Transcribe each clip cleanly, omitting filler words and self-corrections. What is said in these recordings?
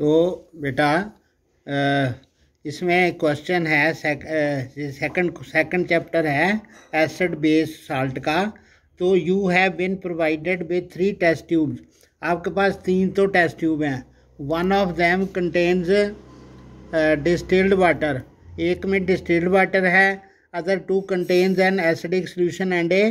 तो बेटा इसमें क्वेश्चन है सेकंड चैप्टर है एसिड बेस साल्ट का। तो you have been provided with 3 test tubes. आपके पास 3 तो टेस्ट ट्यूब हैं। One of them contains distilled water, एक में डिस्टिल्ड वाटर है। Other 2 contains an acidic solution and a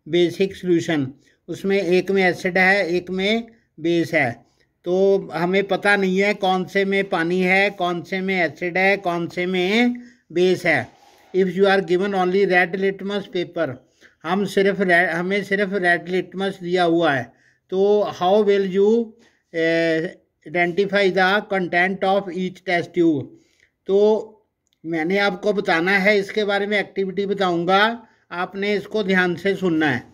basic solution. उसमें एक में एसिड है, एक में बेस है। तो हमें पता नहीं है कौन से में पानी है, कौन से में एसिड है, कौन से में बेस है। If you are given only red litmus paper, हमें सिर्फ रेड लिटमस दिया हुआ है, तो how will you identify the content of each test tube. तो मैंने आपको बताना है, इसके बारे में एक्टिविटी बताऊंगा, आपने इसको ध्यान से सुनना है।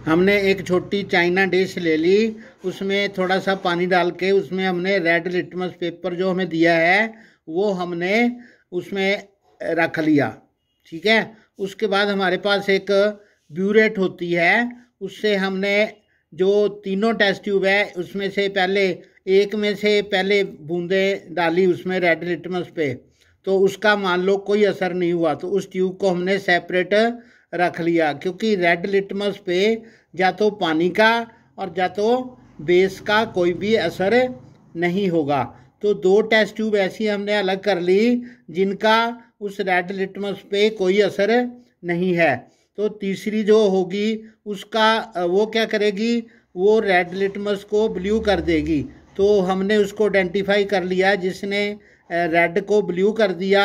हमने एक छोटी चाइना डिश ले ली, उसमें थोड़ा सा पानी डाल के उसमें हमने रेड लिटमस पेपर जो हमें दिया है वो हमने उसमें रख लिया, ठीक है। उसके बाद हमारे पास एक ब्यूरेट होती है, उससे हमने जो तीनों टेस्ट ट्यूब है उसमें से एक में से पहले बूंदें डाली उसमें रेड लिटमस पे, तो उसका मान लो कोई असर नहीं हुआ, तो उस ट्यूब को हमने सेपरेट रख लिया, क्योंकि रेड लिटमस पे या तो पानी का और या तो बेस का कोई भी असर नहीं होगा। तो 2 टेस्ट ट्यूब ऐसी हमने अलग कर ली जिनका उस रेड लिटमस पे कोई असर नहीं है। तो तीसरी जो होगी उसका वो क्या करेगी, वो रेड लिटमस को ब्लू कर देगी। तो हमने उसको आइडेंटिफाई कर लिया, जिसने रेड को ब्लू कर दिया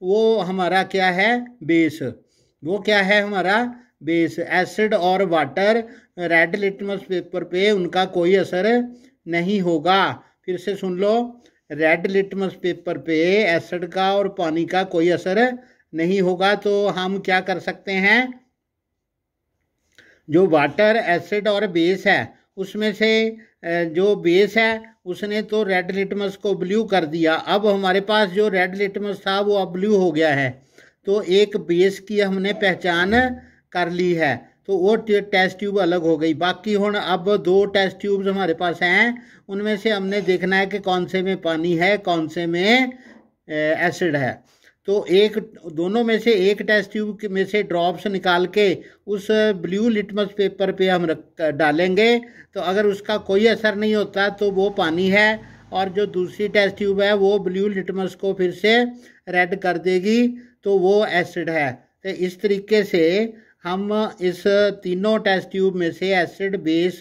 वो हमारा क्या है, बेस। वो क्या है हमारा बेस। एसिड और वाटर रेड लिटमस पेपर पे उनका कोई असर नहीं होगा। फिर से सुन लो, रेड लिटमस पेपर पे एसिड का और पानी का कोई असर नहीं होगा। तो हम क्या कर सकते हैं, जो वाटर, एसिड और बेस है उसमें से जो बेस है उसने तो रेड लिटमस को ब्लू कर दिया। अब हमारे पास जो रेड लिटमस था वो अब ब्लू हो गया है, तो एक बेस की हमने पहचान कर ली है, तो वो टेस्ट ट्यूब अलग हो गई। बाकी हुण अब 2 टेस्ट ट्यूब्स हमारे पास हैं, उनमें से हमने देखना है कि कौन से में पानी है, कौन से में एसिड है। तो दोनों में से एक टेस्ट ट्यूब में से ड्रॉप्स निकाल के उस ब्लू लिटमस पेपर पे हम डालेंगे, तो अगर उसका कोई असर नहीं होता तो वो पानी है, और जो दूसरी टेस्ट ट्यूब है वो ब्लू लिटमस को फिर से रेड कर देगी, तो वो एसिड है। तो इस तरीके से हम इस तीनों टेस्ट ट्यूब में से एसिड, बेस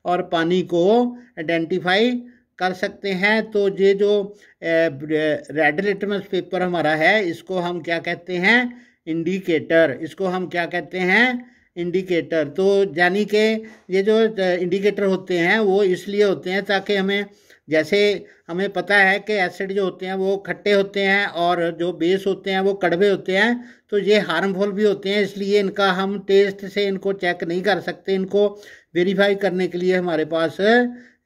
और पानी को आइडेंटिफाई कर सकते हैं। तो ये जो रेड लिटमस पेपर हमारा है इसको हम क्या कहते हैं, इंडिकेटर। इसको हम क्या कहते हैं, इंडिकेटर। तो यानी कि ये जो इंडिकेटर होते हैं वो इसलिए होते हैं ताकि हमें पता है कि एसिड जो होते हैं वो खट्टे होते हैं और जो बेस होते हैं वो कड़वे होते हैं, तो ये हार्मफुल भी होते हैं, इसलिए इनका हम टेस्ट से इनको चेक नहीं कर सकते। इनको वेरीफाई करने के लिए हमारे पास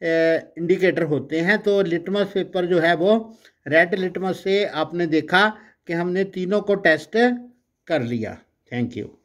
इंडिकेटर होते हैं। तो लिटमस पेपर जो है वो रेड लिटमस से आपने देखा कि हमने तीनों को टेस्ट कर लिया। Thank you.